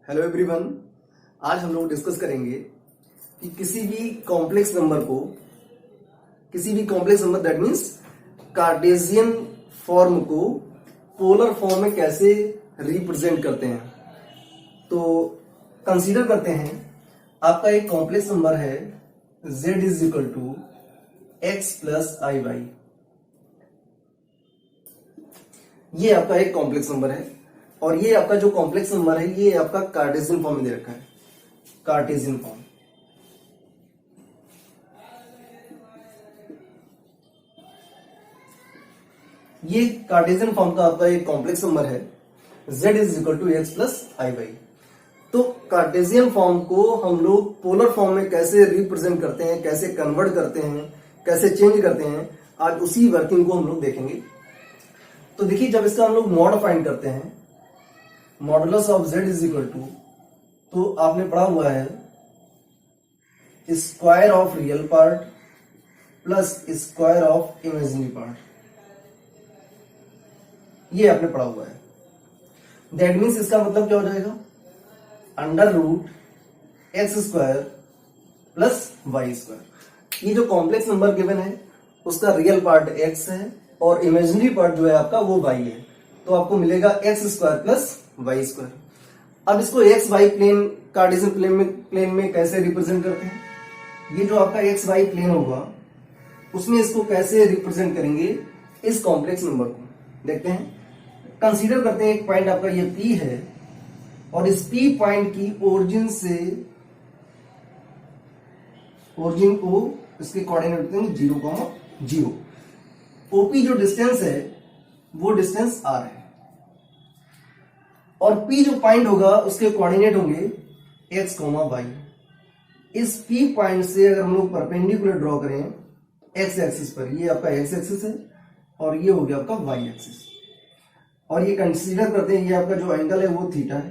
Hello everyone. आज हम लोग डिस्कस करेंगे कि किसी भी complex number that means Cartesian form को पोलर फॉर्म में कैसे रिप्रेजेंट करते हैं। तो कंसीडर करते हैं आपका एक कॉम्प्लेक्स नंबर है z is equal to x plus i y. ये आपका एक कॉम्प्लेक्स नंबर है और ये आपका जो कॉम्प्लेक्स नंबर है ये आपका कार्टेशियन फॉर्म में दे रखा है, कार्टेशियन फॉर्म। ये कार्टेशियन फॉर्म का आपका एक कॉम्प्लेक्स नंबर है z is equal to x plus i y. तो कार्टेशियन फॉर्म को हम लोग पोलर फॉर्म में कैसे रिप्रेजेंट करते हैं, कैसे कन्वर्ट करते हैं, कैसे चेंज करते हैं, आज उसी वर्किंग को हम लोग देखेंगे। तो देखिए, जब इसका हम लोग मॉड फाइंड करते हैं, modulus of z is equal to, तो आपने पढ़ा हुआ है square of real part plus square of imaginary part. ये आपने पढ़ा हुआ है। दैट मीन्स इसका मतलब क्या हो जाएगा, under root x square plus y square. ये जो कॉम्प्लेक्स नंबर गिवन है उसका रियल पार्ट x है और इमेजिनरी पार्ट जो है आपका वो y है। तो आपको मिलेगा x square plus y square. अब इसको x y plane, Cartesian plane में कैसे रिप्रेजेंट करते हैं। ये जो आपका एक्स वाई प्लेन होगा उसमें इसको कैसे रिप्रेजेंट करेंगे, इस कॉम्प्लेक्स नंबर को देखते हैं। कंसीडर करते हैं एक पॉइंट आपका ये P है और इस P पॉइंट की ओरिजिन को इसके कोऑर्डिनेट होते हैं 0,0। OP जो डिस्टेंस है वो डिस्टेंस r है और P जो पॉइंट होगा उसके कोऑर्डिनेट होंगे x, y। इस P पॉइंट से अगर हम लोग परपेंडिकुलर ड्रॉ करें x एक्सिस पर, ये आपका x एक्सिस है और ये हो गया आपका y एक्सिस, और ये कंसीडर करते हैं ये आपका जो एंगल है वो थीटा है।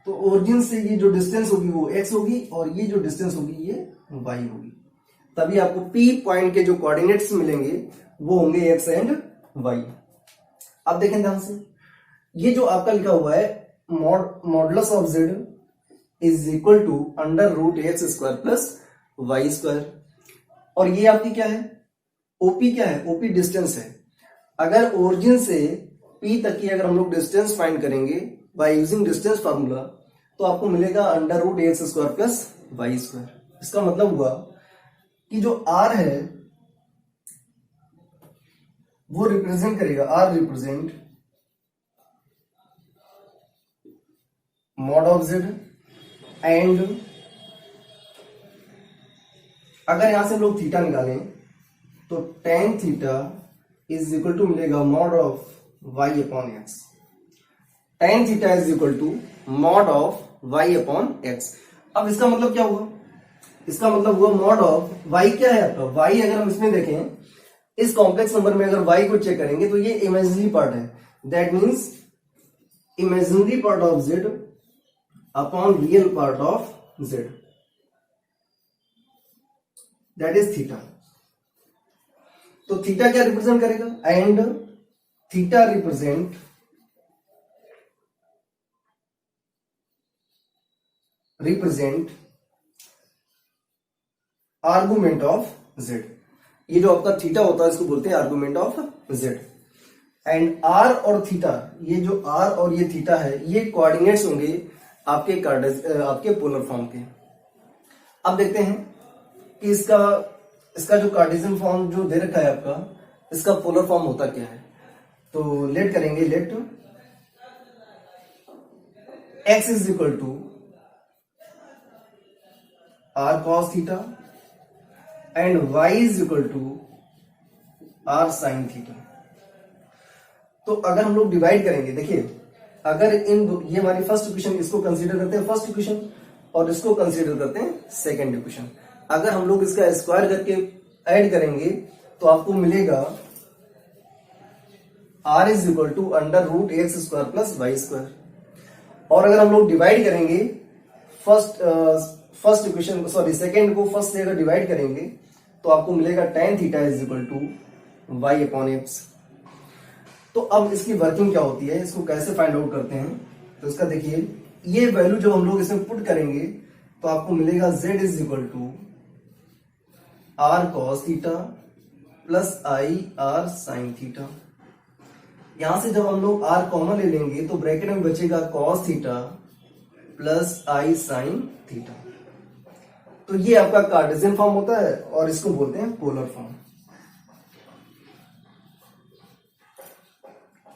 तो ओरिजिन से ये जो डिस्टेंस होगी वो x होगी और ये जो डिस्टेंस होगी ये y होगी। तभी आपको P पॉइंट के जो कोऑर्डिनेट्स मिलेंगे वो होंगे x एंड y। अब देखें ध्यान से, ये जो आपका लिखा हुआ है modulus of z is equal to under root x square plus y square, और ये आपकी क्या है, OP क्या है, OP डिस्टेंस है। अगर ओरिजिन से P तक की अगर हम लोग डिस्टेंस फाइंड करेंगे बाय यूजिंग डिस्टेंस फार्मूला तो आपको मिलेगा under root x square plus y square. इसका मतलब हुआ कि जो r है वो रिप्रेजेंट करेगा, r represent mod of z, and अगर यहां से हम लोग थीटा निकालें तो tan theta is equal to मिलेगा mod of y upon x। tan theta is equal to mod of y upon x। अब इसका मतलब क्या हुआ, इसका मतलब हुआ मॉड ऑफ y क्या है आपका, y अगर हम इसमें देखें इस कॉम्प्लेक्स नंबर में अगर y को चेक करेंगे तो ये इमेजिनरी पार्ट है। That means imaginary part of z upon real part of z, that is theta. तो थीटा क्या रिप्रेजेंट करेगा, and theta represent argument of z। ये जो आपका थीटा होता है इसको बोलते हैं argument of z। And r और थीटा, ये जो r और ये थीटा है ये कोऑर्डिनेट्स होंगे आपके पोलर फॉर्म के। अब देखते हैं कि इसका जो कार्टेशियन फॉर्म जो दे रखा है आपका, इसका पोलर फॉर्म होता क्या है। तो लेट करेंगे, let x is equal to r cos theta and y is equal to r sin theta. तो अगर हम लोग डिवाइड करेंगे, देखिए अगर ये हमारी फर्स्ट इक्वेशन, इसको कंसीडर करते हैं फर्स्ट इक्वेशन और इसको कंसीडर करते हैं सेकंड इक्वेशन। अगर हम लोग इसका स्क्वायर करके ऐड करेंगे तो आपको मिलेगा r is equal to under root x square plus y square. और अगर हम लोग डिवाइड करेंगे फर्स्ट इक्वेशन, सॉरी सेकंड को फर्स्ट से अगर डिवाइड करेंगे तो आपको मिलेगा tan theta is equal to y upon x. तो अब इसकी वर्किंग क्या होती है, इसको कैसे फाइंड आउट करते हैं। तो इसका देखिए ये वैल्यू जब हम लोग इसमें पुट करेंगे तो आपको मिलेगा z is equal to r cos theta plus i r sine theta. यहां से जब हम लोग r कॉमन ले लेंगे तो ब्रैकेट में बचेगा cos theta plus i sine theta. तो ये आपका कार्टेशियन फॉर्म होता है और इसको बोलते हैं पोलर फॉर्म।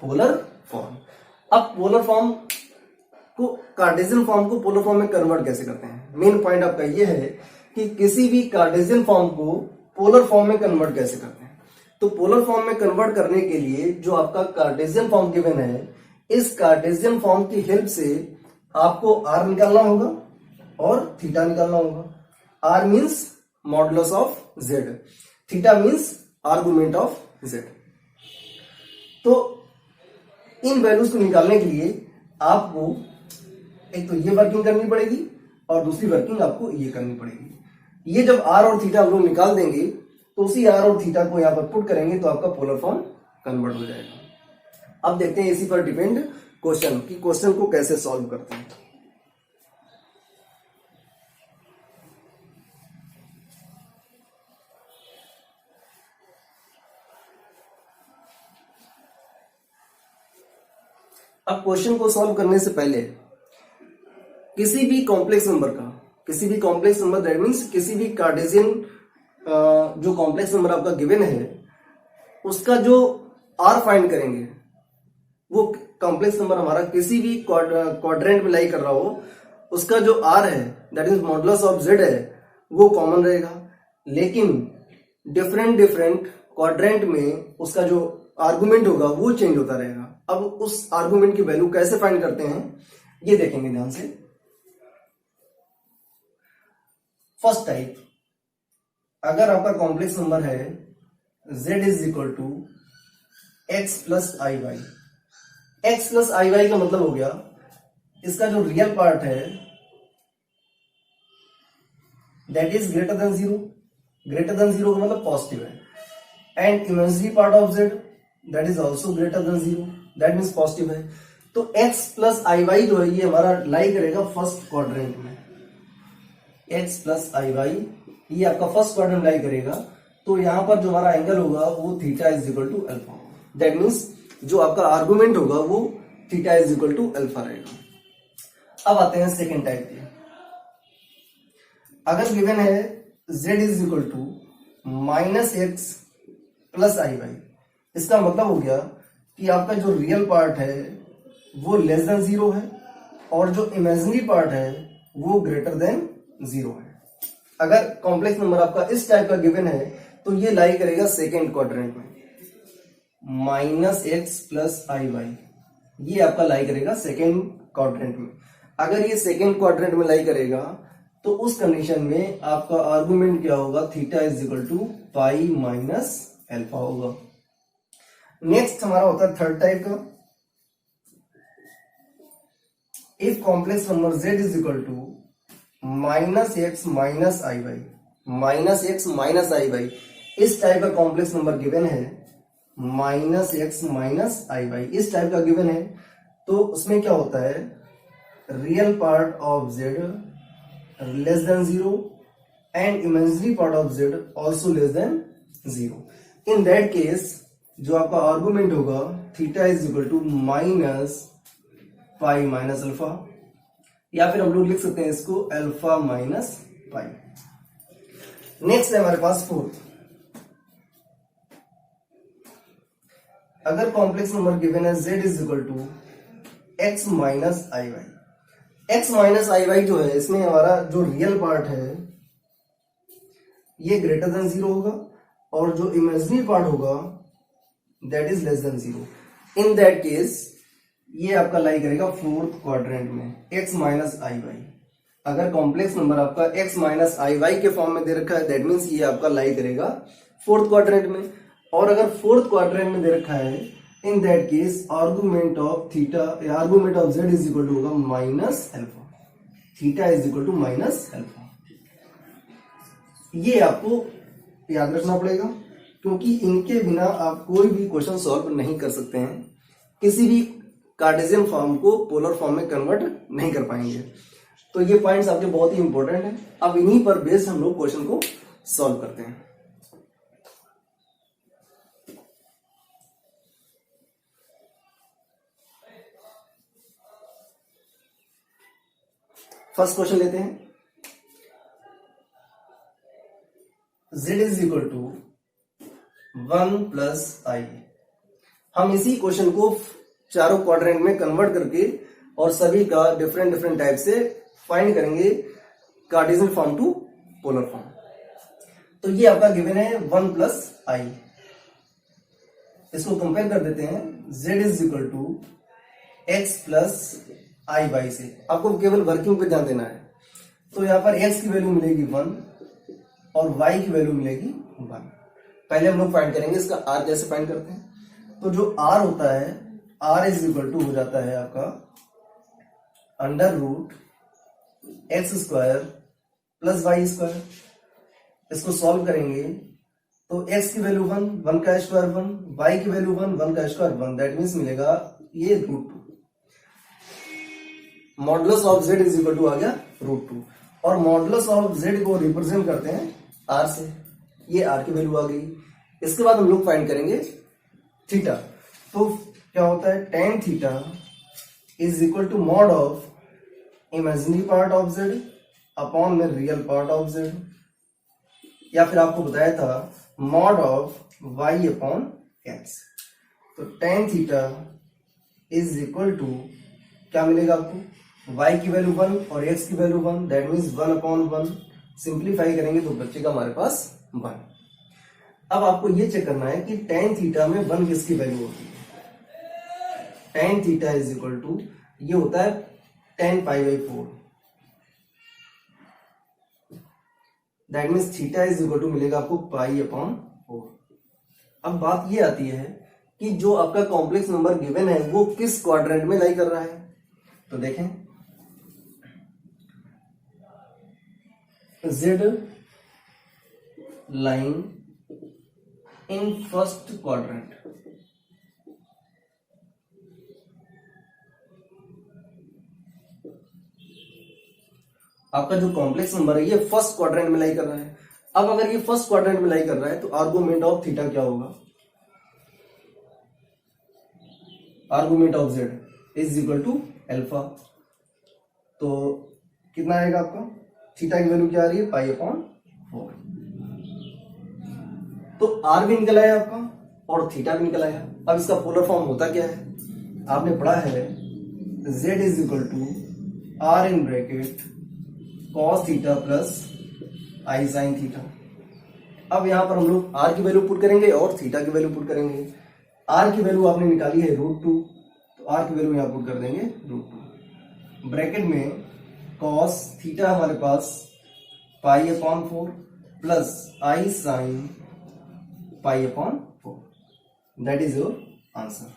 Polar form. अब पोलर फॉर्म को कार्टेशियन फॉर्म को पोलर फॉर्म में कन्वर्ट कैसे करते हैं? मेन पॉइंट आपका ये है कि किसी भी कार्टेशियन फॉर्म को पोलर फॉर्म में कन्वर्ट कैसे करते हैं। तो पोलर फॉर्म में कन्वर्ट करने के लिए जो आपका कार्टेशियन फॉर्म गिवन है, इस कार्टेशियन फॉर्म की हेल्प से आपको r निकालना होगा और थीटा निकालना होगा। r means modulus of z, theta means argument of z। तो इन वैल्यूज को निकालने के लिए आपको एक तो ये वर्किंग करनी पड़ेगी और दूसरी वर्किंग आपको ये करनी पड़ेगी। ये जब r और थीटा हम लोग निकाल देंगे तो उसी r और थीटा को यहां पर पुट करेंगे तो आपका पोलर फॉर्म कन्वर्ट हो जाएगा। अब देखते हैं इसी पर डिपेंड क्वेश्चन कि क्वेश्चन को कैसे सॉल्व करते हैं। अब क्वेश्चन को सॉल्व करने से पहले किसी भी कॉम्प्लेक्स नंबर दैट मीन्स किसी भी कार्टेशियन जो कॉम्प्लेक्स नंबर आपका गिवन है उसका जो r फाइंड करेंगे, वो कॉम्प्लेक्स नंबर हमारा किसी भी क्वाड्रेंट में लाई कर रहा हो, उसका जो r है that means modulus of z है वो कॉमन रहेगा। लेकिन डिफरेंट क्वाड्रेंट में उसका जो आर्गुमेंट होगा वो चेंज होता रहेगा। अब उस आर्गुमेंट की वैल्यू कैसे फाइंड करते हैं ये देखेंगे ध्यान से। फर्स्ट टाइप, अगर आपका कॉम्प्लेक्स नंबर है z is equal to x plus i y. X plus i y का मतलब हो गया इसका जो रियल पार्ट है that is greater than zero. Greater than zero का मतलब पॉजिटिव है। And imaginary part of z that is also greater than zero, that means positive है। तो x प्लस आई वाई जो है ये हमारा लाई करेगा फर्स्ट क्वाड्रेंट में। x प्लस आई वाई ये आपका फर्स्ट क्वाड्रेंट लाई करेगा। तो यहां पर जो हमारा एंगल होगा वो theta is equal to alpha, that means जो आपका आर्गुमेंट होगा वो theta is equal to alpha रहेगा। अब आते हैं सेकेंड टाइप के। अगर गिवन है z is equal to minus x plus i y, इसका मतलब हो गया कि आपका जो रियल पार्ट है वो लेस देन जीरो है और जो इमेजिनरी पार्ट है वो ग्रेटर देन जीरो है। अगर कॉम्प्लेक्स नंबर आपका इस टाइप का गिवन है तो ये लाई करेगा सेकेंड क्वाड्रेंट में। Minus x plus i y ये आपका लाई करेगा सेकेंड क्वाड्रेंट में। अगर ये सेकेंड क्वाड्रेंट में लाई करेगा तो उस कंडीशन में आपका आर्गुमेंट क्या होगा, theta is equal to pi minus alpha होगा। नेक्स्ट हमारा होता है थर्ड टाइप का। If complex number z is equal to minus x minus i y, minus x minus i y, इस टाइप का कॉम्प्लेक्स नंबर गिवन है minus x minus i y, इस type का गिवन है तो उसमें क्या होता है, real part of z less than zero and imaginary part of z also less than zero. In that case जो आपका आर्गुमेंट होगा theta is equal to minus pi minus alpha, या फिर हम लोग लिख सकते हैं इसको अल्फा माइनस पाई। नेक्स्ट है हमारे पास फोर्थ। अगर कॉम्प्लेक्स नंबर गिवन है z is equal to x minus i y. X minus i y जो है इसमें हमारा जो रियल पार्ट है ये ग्रेटर देन जीरो होगा और जो इमेजिनरी पार्ट होगा that is less than zero. In that case ये आपका लाई करेगा फोर्थ क्वाड्रेंट में x माइनस आई वाई। अगर कॉम्प्लेक्स नंबर आपका x माइनस आई वाई के फॉर्म में दे रखा है दैट मीन्स ये आपका लाई करेगा फोर्थ क्वाड्रेंट में। और अगर फोर्थ क्वाड्रेंट में दे रखा है in that case argument of theta argument of z is equal to होगा minus alpha, theta is equal to minus alpha. ये आपको याद रखना पड़ेगा क्योंकि इनके बिना आप कोई भी क्वेश्चन सॉल्व नहीं कर सकते हैं। किसी भी कार्टेशियन फॉर्म को पोलर फॉर्म में कन्वर्ट नहीं कर पाएंगे। तो ये पॉइंट्स आपके बहुत ही इंपॉर्टेंट है। अब इन्हीं पर बेस्ड हम लोग क्वेश्चन को सॉल्व करते हैं। फर्स्ट क्वेश्चन लेते हैं। z is equal to 1 plus i. हम इसी क्वेश्चन को चारों क्वाड्रेंट में कन्वर्ट करके और सभी का डिफरेंट डिफरेंट टाइप से फाइंड करेंगे Cartesian form to polar form. तो ये आपका गिवन है 1 प्लस आई। इसको कंपेयर कर देते हैं। z is equal to x plus i y से। आपको केवल वर्किंग पे ध्यान देना है। तो यहां पर x की वैल्यू मिलेगी 1 और y की वैल्यू मिलेगी 1। पहले हम लोग फाइंड करेंगे इसका r कैसे फाइंड करते हैं। तो जो r होता है, r इज इक्वल टू हो जाता है आपका under root x square plus y square. इसको सॉल्व करेंगे तो x की वैल्यू 1, 1 का स्क्वायर 1, y की वैल्यू 1, 1 का स्क्वायर 1, दैट मीन्स मिलेगा ये root 2। Modulus of z is equal to आ गया रूट 2 और मॉडुलस ऑफ z को रिप्रेजेंट करते हैं r से। ये r की वैल्यू आ गई। इसके बाद हम लोग फाइंड करेंगे थीटा। तो क्या होता है, tan theta is equal to mod of imaginary part of z upon में रियल पार्ट ऑफ z, या फिर आपको बताया था mod of y upon x। तो tan theta is equal to क्या मिलेगा आपको, y की वैल्यू 1 और x की value 1, that means 1 upon 1। Simplify करेंगे तो बचेगा हमारे पास 1। अब आपको ये चेक करना है कि tan थीटा में 1 किसकी वैल्यू होती है। tan theta is equal to ये होता है tan pi by 4, that means theta is equal to मिलेगा आपको पाई अपॉन 4। अब बात ये आती है कि जो आपका कॉम्प्लेक्स नंबर गिवन है वो किस क्वाड्रेंट में लाई कर रहा है। तो देखें, z line in first quadrant. आपका जो कॉम्प्लेक्स नंबर है ये फर्स्ट क्वाड्रेंट में लाई कर रहा है। अब अगर ये फर्स्ट क्वाड्रेंट में लाई कर रहा है तो आर्गुमेंट ऑफ थीटा क्या होगा, argument of z is equal to alpha. तो कितना आएगा आपका, थीटा की वैल्यू क्या आ रही है, पाई अपॉन 4। तो r भी निकल आया आपका और थीटा भी निकल आया। अब इसका पोलर फॉर्म होता क्या है, आपने पढ़ा है z is equal to r in bracket cos theta plus i sine theta. अब यहां पर हम लोग r की वैल्यू पुट करेंगे और थीटा की वैल्यू पुट करेंगे। r की वैल्यू आपने निकाली है रूट 2, तो r की वैल्यू यहां पुट कर देंगे रूट 2। ब्रैकेट में cos थीटा हमारे पास pi upon 4 plus i sine pi upon 4, that is your answer.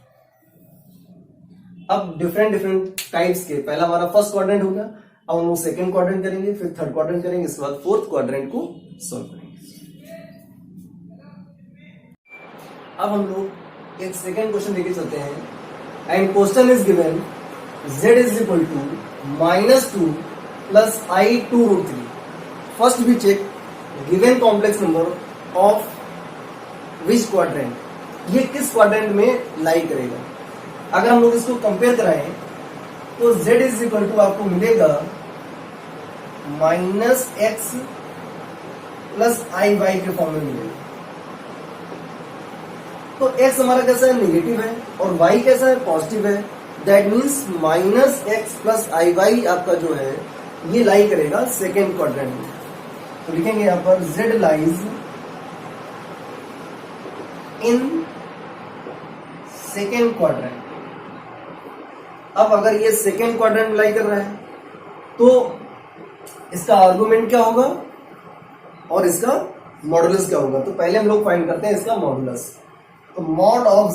अब डिफरेंट डिफरेंट टाइप्स के, पहला हमारा फर्स्ट क्वाड्रेंट हो गया, अब हम लोग सेकंड क्वाड्रेंट करेंगे, फिर थर्ड क्वाड्रेंट करेंगे, इसके बाद फोर्थ क्वाड्रेंट को सॉल्व करेंगे। अब हम लोग एक सेकंड क्वेश्चन लेके चलते हैं। And question is given z is equal to -2 plus i 2 root 3। First we check given complex number of which quadrant, ये किस क्वाड्रेंट में लाई करेगा। अगर हम लोग इसको कंपेयर कराएं तो z इज इक्वल टू आपको मिलेगा -x प्लस आई वाई के फॉर्म में मिलेगा। तो x हमारा कैसा है, नेगेटिव है, और y कैसा है, पॉजिटिव है। That means -x plus i y आपका जो है ये लाई करेगा सेकेंड क्वाड्रेंट में। तो लिखेंगे यहां पर z lies in second quadrant. अब अगर ये सेकेंड क्वाड्रेंट में लाई कर रहा है तो इसका आर्गुमेंट क्या होगा और इसका मॉडुलस क्या होगा। तो पहले हम लोग फाइंड करते हैं इसका मॉडुलस। तो mod of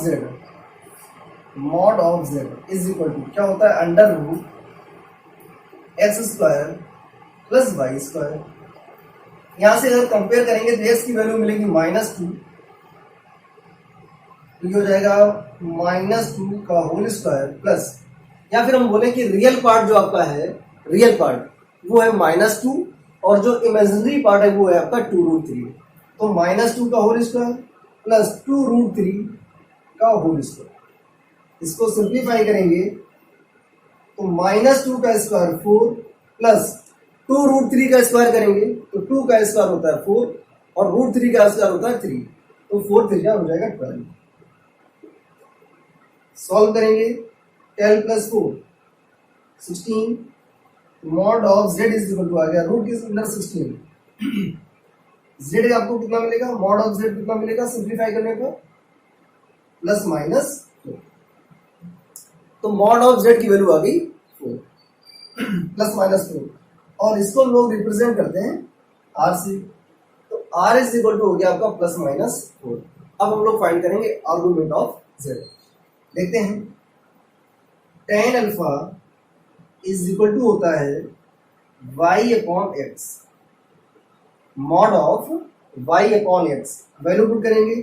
z is equal to क्या होता है, under root x square plus y square. यहां से अगर कंपेयर करेंगे तो x की वैल्यू मिलेगी -2 तो ये हो जाएगा -2 का होल स्क्वायर प्लस, या फिर हम बोले कि रियल पार्ट जो आपका है, रियल पार्ट वो है -2 और जो इमेजिनरी पार्ट है वो है आपका 2√3। तो -2 का होल स्क्वायर प्लस 2√3 का होल स्क्वायर। इसको सिंप्लीफाई करेंगे तो -2 का स्क्वायर 4 प्लस 2√3 का स्क्वायर करेंगे तो 2 का स्क्वायर होता है 4 और √3 का स्क्वायर होता है 3, तो 4 3 हो जाएगा 12। सॉल्व करेंगे 12 plus 4 16, mod of z is equal to आ गया रूट इज अंडर 16। z आपको कितना मिलेगा, मॉड ऑफ z कितना मिलेगा सिंप्लीफाई करने पर, प्लस माइनस 4। तो मॉड ऑफ z की वैल्यू आ गई 4 प्लस माइनस 4, और इसको हम लोग रिप्रेजेंट करते हैं r से, तो r इज इक्वल टू हो गया आपका प्लस माइनस 4। अब हम लोग फाइंड करेंगे आर्गुमेंट ऑफ z। देखते हैं tan alpha is equal to होता है y upon x, mod of y upon x, value put करेंगे,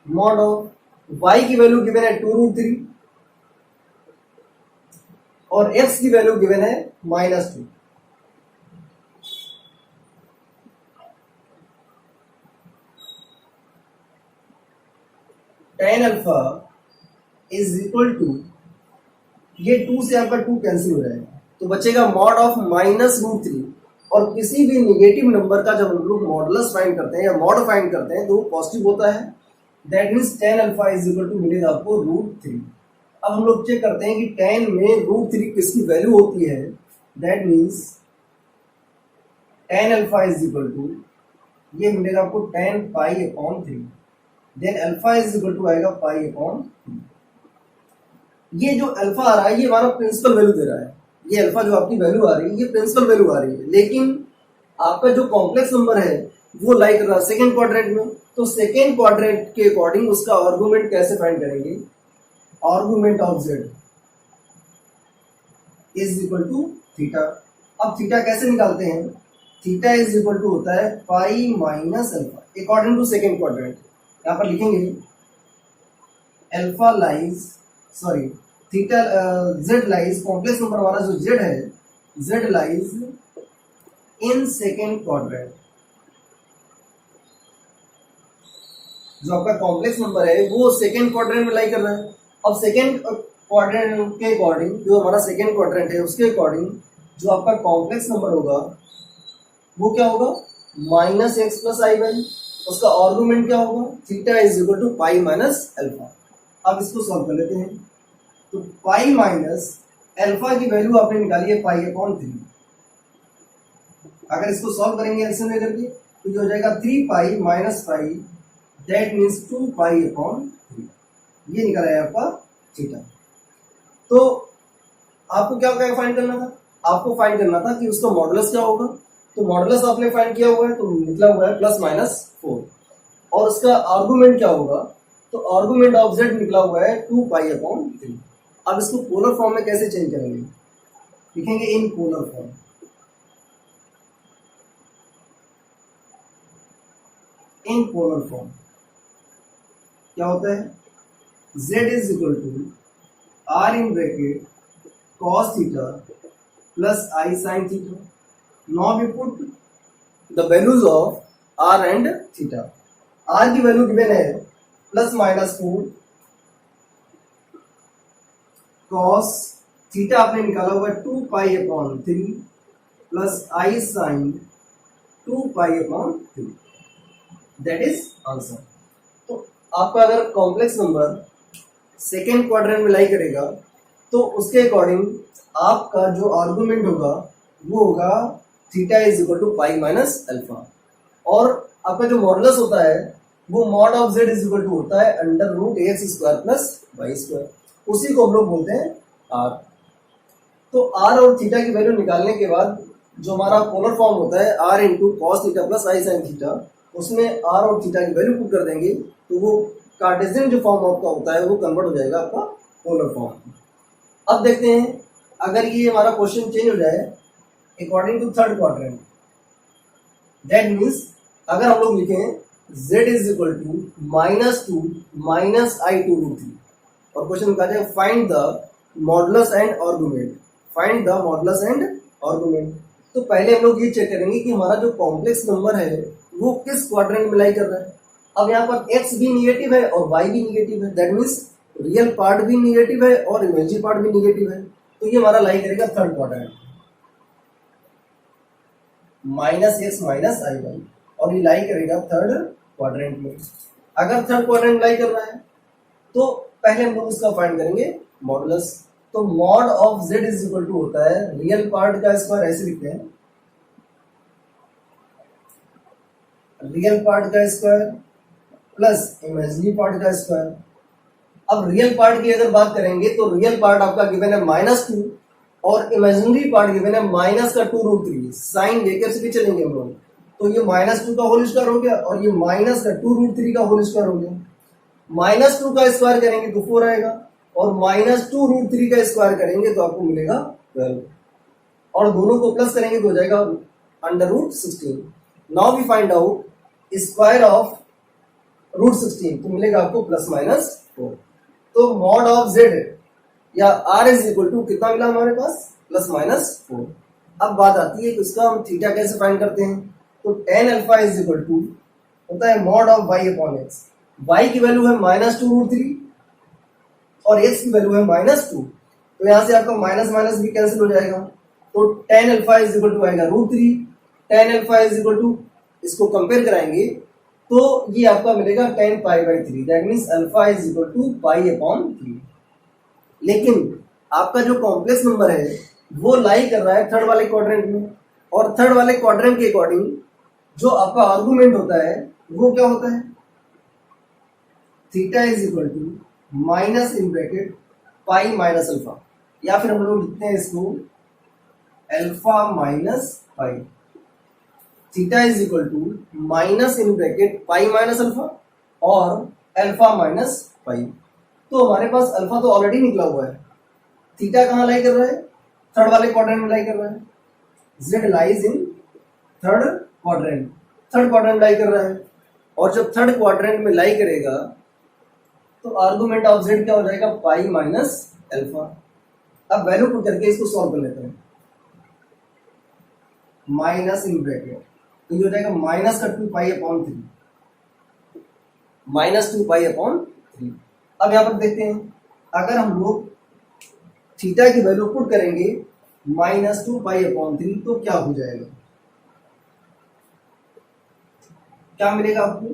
मॉड ऑफ y की वैल्यू गिवन है 2√3 और x की वैल्यू गिवन है -2। tan alpha is equal to, ये 2 से आपका 2 कैंसिल हो जाएगा तो बचेगा मॉड ऑफ -√3, और किसी भी निगेटिव नंबर का जब हम लोग मॉडुलस फाइंड करते हैं या मॉड फाइंड करते हैं तो वो पॉजिटिव होता है। That means tan alpha is equal to मिलेगा आपको √3। अब हम लोग चेक करते हैं कि tan में √3 किसकी वैल्यू होती है। That means tan alpha is equal to, ये मिलेगा आपको tan pi upon 3, then alpha is equal to आएगा पाई अपॉन 3। ये जो अल्फा आ रहा है ये हमारा प्रिंसिपल वैल्यू दे रहा है, ये अल्फा जो आपकी वैल्यू आ रही है ये प्रिंसिपल वैल्यू आ रही है, लेकिन आपका जो कॉम्प्लेक्स नंबर है वो लाई कर रहा है सेकेंड क्वाड्रेंट में। तो सेकेंड क्वाड्रेंट के अकॉर्डिंग उसका आर्गुमेंट कैसे फाइंड करेंगे, argument of z is equal to theta. अब थीटा कैसे निकालते हैं, थीटा इज इक्वल टू होता है pi minus alpha according to second quadrant. यहां पर लिखेंगे alpha lies, sorry theta z lies, complex number हमारा जो z है, z lies in second quadrant. जो आपका कॉम्प्लेक्स नंबर है वो सेकेंड क्वाड्रेंट में लाई कर रहा है। अब सेकेंड क्वाड्रेंट के अकॉर्डिंग, जो हमारा सेकेंड क्वाड्रेंट है उसके अकॉर्डिंग जो आपका कॉम्प्लेक्स नंबर होगा वो क्या होगा, -x प्लस i/, उसका आर्गुमेंट क्या होगा, theta is equal to pi minus alpha. अब इसको सॉल्व कर लेते हैं। तो पाई माइनस अल्फा की वैल्यू आपने निकाली है पाई अपॉन 3। अगर इसको सॉल्व करेंगे एलसीएम लेकर के तो ये हो जाएगा 3 pi minus pi, that means 2 pi upon 3। ये निकला है आपका थीटा। तो आपको क्या क्या फाइंड करना था, आपको फाइंड करना था कि उसका मॉडुलस क्या होगा। तो मॉडुलस आपने फाइंड किया हुआ है तो निकला हुआ है +-4, और उसका आर्गुमेंट क्या होगा, तो आर्गुमेंट ऑफ z निकला हुआ है 2 पाई अपॉन 3। अब इसको पोलर फॉर्म में कैसे चेंज करेंगे, लिखेंगे in polar form. In polar form क्या होता है, z is equal to r in bracket cos theta plus i sin theta. Now we put the values of r and theta. r की value given है +-4 cos theta आपने निकाला हुआ है 2 pi upon 3 plus i sin 2 pi upon 3, that is answer. तो आपका अगर complex number second quadrant में लाई करेगा तो उसके अकॉर्डिंग आपका जो आर्गुमेंट होगा वो होगा theta is equal to pi minus alpha, और आपका जो मॉडुलस होता है वो mod of z is equal to होता है √ax² प्लस y², उसी को हम लोग बोलते हैं r। तो r और थीटा की वैल्यू निकालने के बाद जो हमारा पोलर फॉर्म होता है r into cos theta plus i sin theta, उसमें r और थीटा की वैल्यू पुट कर देंगे तो वो कार्टेशियन जो फॉर्म आपका होता है वो कन्वर्ट हो जाएगा आपका पोलर फॉर्म। अब देखते हैं अगर ये हमारा क्वेश्चन चेंज हो जाए according to third quadrant, that means अगर हम लोग लिखें z is equal to -2 minus i two root three. और क्वेश्चन में कहा जाए find the modulus and argument, find the modulus and argument. तो पहले हम लोग ये चेक करेंगे कि हमारा जो कॉम्प्लेक्स नंबर है वो किस क्वाड्रेंट में लाई कर रहा है। अब यहाँ पर x भी निगेटिव है और y भी निगेटिव है, दैट मीन्स रियल पार्ट भी निगेटिव है और इमेजिनरी पार्ट भी निगेटिव है। तो ये हमारा लाई करेगा third quadrant, -x minus i Y, और ये लाई करेगा थर्ड क्वाड्रेंट में। अगर थर्ड क्वाड्रेंट लाई कर रहा है तो पहले हम लोग उसका फाइंड करेंगे मॉडुलस। तो mod of z is equal to होता है रियल पार्ट का स्क्वायर, ऐसे लिखते हैं, रियल पार्ट का स्क्वायर प्लस इमेजिनरी पार्ट का स्क्वायर। अब रियल पार्ट की अगर बात करेंगे तो रियल पार्ट आपका गिवन है -2 और इमेजिनरी पार्ट गिवन है -2√3। साइन लेकर से भी चलेंगे हम लोग, तो ये -2 का होल स्क्वायर हो गया और ये -2√3 का होल स्क्वायर हो गया। -2 का स्क्वायर करेंगे तो 4 आएगा और -2√3 का स्क्वायर करेंगे तो आपको मिलेगा 12, और दोनों को प्लस करेंगे तो हो जाएगा √16। Now we find out square of √16, तो मिलेगा आपको ±4। तो मॉड ऑफ z या r इज इक्वल टू कितना मिला हमारे पास, ±4। अब बात आती है कि इसका हम थीटा कैसे फाइंड करते हैं। तो tan alpha is equal to होता है mod of y upon x। y की वैल्यू है -2√3 और x की वैल्यू है -2, तो यहाँ से आपका माइनस माइनस भी कैंसिल हो जाएगा। तो tan alpha is equal to आएगा √3, tan alpha is equal to, इसको कंपेयर कराएंगे तो ये आपका मिलेगा tan π/3, that means alpha is equal to π/3। लेकिन आपका जो कॉम्प्लेक्स नंबर है वो लाई कर रहा है थर्ड वाले क्वाड्रेंट में, और थर्ड वाले क्वाड्रेंट के अकॉर्डिंग जो आपका आर्गुमेंट होता है वो क्या होता है, theta is equal to minus in bracket pi minus alpha, या फिर हम लोग लिखते हैं इसको alpha minus pi. Theta is equal to minus in bracket pi minus alpha और अल्फा माइनस पाई। तो हमारे पास अल्फा तो ऑलरेडी निकला हुआ है, थीटा कहाँ लाई कर रहा है, थर्ड वाले क्वाड्रेंट में लाई कर रहा है। z lies in third quadrant, third quadrant lie कर रहा है, और जब थर्ड क्वाड्रेंट में लाई करेगा तो आर्गुमेंट ऑफ z क्या हो जाएगा, पाई माइनस अल्फा। अब वैल्यू पुट करके इसको सॉल्व कर लेते हैं, माइनस इन ब्रैकेट, तो ये हो जाएगा -2 π/3, -2 π/3। अब यहां पर देखते हैं, अगर हम लोग थीटा की वैल्यू पुट करेंगे -2 π/3 तो क्या हो जाएगा, क्या मिलेगा आपको,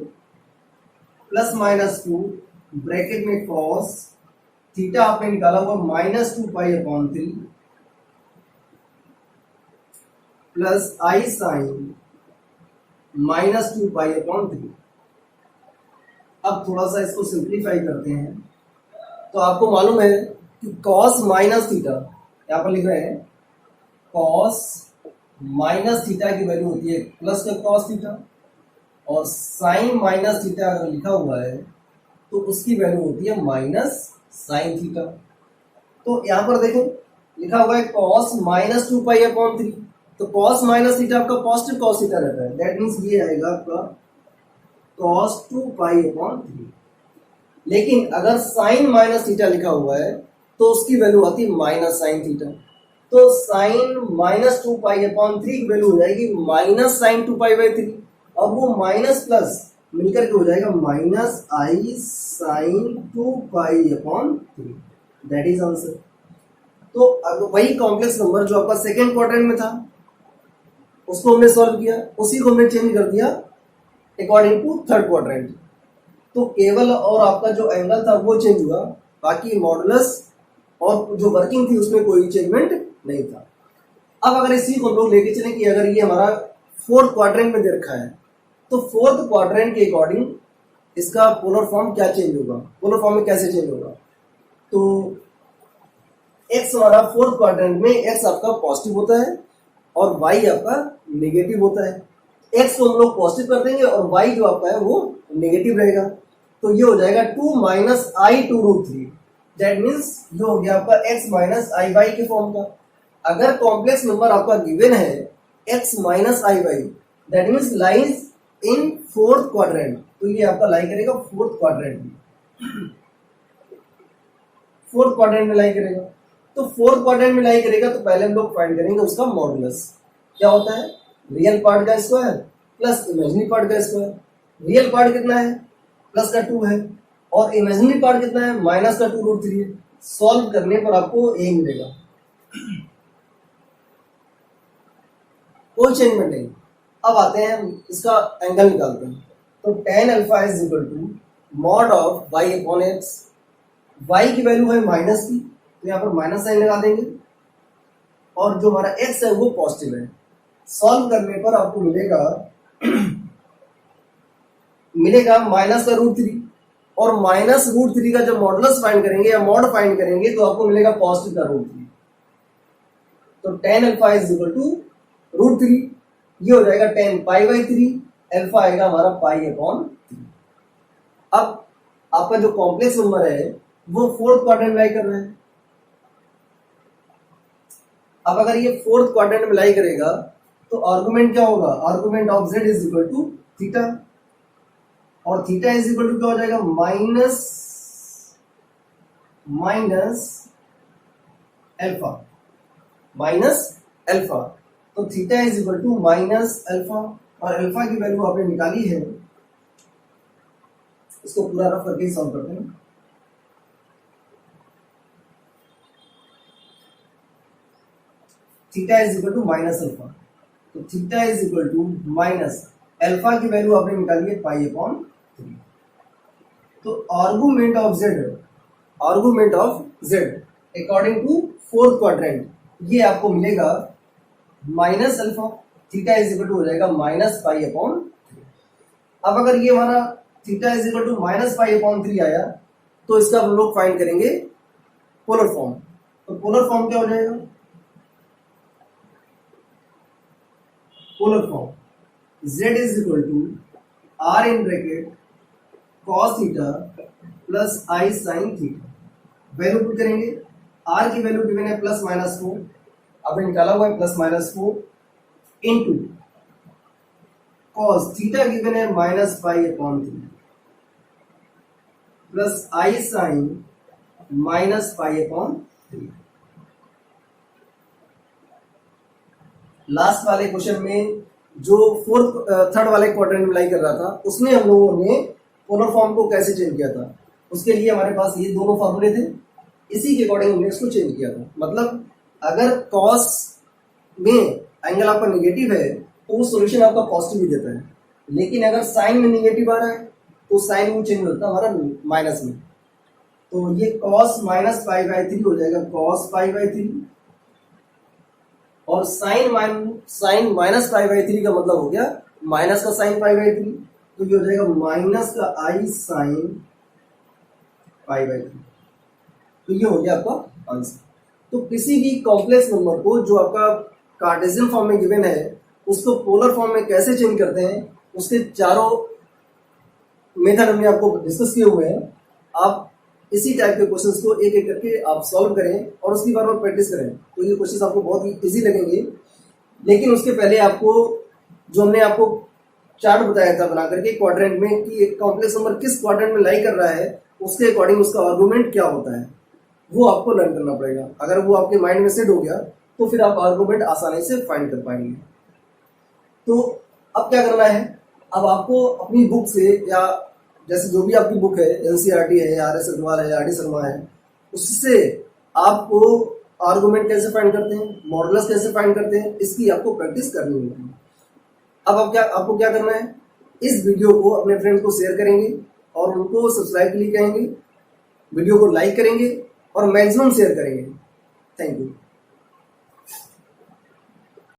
+-2 ब्रैकेट में कॉस, थीटा आपने निकाला हुआ -2 π/3 प्लस आई साइन -2 π/3। अब थोड़ा सा इसको सिंप्लीफाई करते हैं, तो आपको मालूम है कि cos माइनस थीटा, यहाँ पर लिख रहे हैं cos माइनस थीटा की वैल्यू होती है प्लस का cos थीटा, और साइन माइनस थीटा अगर लिखा हुआ है तो उसकी वैल्यू होती है माइनस साइन थीटा। तो यहाँ पर देखो लिखा हुआ है cos -2 π/3, तो cos माइनस थीटा आपका पॉजिटिव cos थीटा रहता है, दैट मीन्स ये आएगा आपका cos 2 π/3। लेकिन अगर साइन माइनस थीटा लिखा हुआ है तो उसकी वैल्यू आती है माइनस साइन थीटा, तो साइन -2 π/3 की वैल्यू हो जाएगी माइनस साइन 2 π/3, और वो माइनस प्लस मिलकर के हो जाएगा minus i sine 2 π/3, that is answer. तो वही कॉम्प्लेक्स नंबर जो आपका सेकेंड क्वाड्रेंट में था उसको हमने सॉल्व किया, उसी को हमने चेंज कर दिया अकॉर्डिंग टू थर्ड क्वाड्रेंट, तो केवल और आपका जो एंगल था वो चेंज हुआ, बाकी मॉडुलस और जो वर्किंग थी उसमें कोई चेंजमेंट नहीं था। अब अगर इसी को हम लोग लेके चलें कि अगर ये हमारा फोर्थ क्वाड्रेंट में दे रखा है तो फोर्थ क्वाड्रेंट के अकॉर्डिंग इसका पोलर फॉर्म क्या चेंज होगा, पोलर फॉर्म में कैसे चेंज होगा। तो एक्स हमारा फोर्थ क्वाड्रेंट में एक्स आपका पॉजिटिव होता है और वाई आपका नेगेटिव होता है। एक्स को हम लोग पॉजिटिव कर देंगे और वाई जो आपका है वो नेगेटिव रहेगा, तो ये हो जाएगा 2 - i2√3, दैट मीन्स ये हो गया आपका x - iy के फॉर्म का। अगर कॉम्प्लेक्स नंबर आपका गिवन है x - iy, that means lies in fourth quadrant, तो ये आपका लाई करेगा फोर्थ क्वाड्रेंट में, फोर्थ क्वाड्रेंट में लाई करेगा। तो फोर्थ क्वाड्रेंट में लाई करेगा तो पहले हम लोग फाइंड करेंगे उसका मॉडुलस। क्या होता है? रियल पार्ट का स्क्वायर प्लस इमेजिनरी पार्ट का स्क्वायर। रियल पार्ट कितना है? प्लस का 2 है, और इमेजिनरी पार्ट कितना है? माइनस का 2√3 है। सॉल्व करने पर आपको ए मिलेगा, कोई चेंजमेंट नहीं। अब आते हैं इसका एंगल निकालते हैं। तो tan alpha is equal to mod of y upon x. y की वैल्यू है माइनस की, तो यहाँ पर माइनस साइन लगा देंगे, और जो हमारा x है वो पॉजिटिव है। सॉल्व करने पर आपको मिलेगा माइनस का √3, और माइनस √3 का जब मॉडुलस फाइंड करेंगे या मॉड फाइंड करेंगे तो आपको मिलेगा पॉजिटिव का √3। तो tan alpha is equal to √3, ये हो जाएगा tan π/3, अल्फा आएगा हमारा π/3। अब आपका जो कॉम्प्लेक्स नंबर है वो फोर्थ क्वाड्रेंट में लाई कर रहा है। अब अगर ये फोर्थ क्वाड्रेंट में लाई करेगा तो आर्गुमेंट क्या होगा? Argument of z is equal to theta, और थीटा इज इक्वल टू क्या हो जाएगा? Minus alpha. तो theta is equal to minus alpha, और अल्फा की वैल्यू आपने निकाली है। इसको पूरा रफ करके सॉल्व करते हैं। Theta is equal to minus alpha, तो theta is equal to minus alpha की वैल्यू आपने निकाली है π/3। तो argument of z according to fourth quadrant, ये आपको मिलेगा minus alpha. Theta is equal to हो जाएगा माइनस π/3। अब अगर ये हमारा theta is equal to minus π/3 आया तो इसका हम लोग फाइंड करेंगे पोलर फॉर्म। तो पोलर फॉर्म क्या हो जाएगा? Polar form z is equal to r in bracket cos theta plus i sin theta. Value put करेंगे, r की वैल्यू गिवन है प्लस माइनस 4, आपने निकाला हुआ है plus minus 4, into cos theta given है minus π/3 plus i sin minus π/3। Last वाले question में जो थर्ड वाले क्वाड्रेंट में लाई कर रहा था उसमें हम लोगों ने पोलर फॉर्म को कैसे चेंज किया था, उसके लिए हमारे पास ये दोनों फॉर्मूले थे, इसी के अकॉर्डिंग हमने इसको चेंज किया था। मतलब अगर कॉस में एंगल आपका निगेटिव है तो वो सॉल्यूशन आपका पॉजिटिव ही देता है, लेकिन अगर साइन में निगेटिव आ रहा है तो साइन में चेंज होता है हमारा माइनस में। तो ये cos माइनस π/3 हो जाएगा cos π/3, और साइन माइनस π/3 का मतलब हो गया माइनस का साइन π/3, तो ये हो जाएगा माइनस का i साइन π/3। तो ये हो गया आपका आंसर। तो किसी भी कॉम्प्लेक्स नंबर को जो आपका कार्टेशियन फॉर्म में गिवन है उसको पोलर फॉर्म में कैसे चेंज करते हैं, उसके चारों मेथड हमने आपको डिस्कस किए हुए हैं। आप इसी टाइप के क्वेश्चंस को एक एक करके आप सॉल्व करें और उसकी बार बार प्रैक्टिस करें, तो ये क्वेश्चंस आपको बहुत ही इजी लगेंगे। लेकिन उसके पहले आपको जो हमने आपको चार्ट बताया था बना करके क्वाड्रेंट में कि एक कॉम्प्लेक्स नंबर किस क्वाड्रेंट में लाई कर रहा है, उसके अकॉर्डिंग उसका आर्गुमेंट क्या होता है वो आपको लर्न करना पड़ेगा। अगर वो आपके माइंड में सेट हो गया तो फिर आप आर्गुमेंट आसानी से फाइंड कर पाएंगे। तो अब क्या करना है, अब आपको अपनी बुक से या जैसे जो भी आपकी बुक है एनसीईआरटी है, आर.एस. अग्रवाल है, आर.डी. शर्मा है, उससे आपको आर्गुमेंट कैसे फाइंड करते हैं, मॉडुलस कैसे फाइंड करते हैं, इसकी आपको प्रैक्टिस करनी होगी। अब आपको क्या करना है, इस वीडियो को अपने फ्रेंड को शेयर करेंगे और उनको सब्सक्राइब के लिए कहेंगे, वीडियो को लाइक करेंगे और मैक्सिमम शेयर करेंगे। Thank you.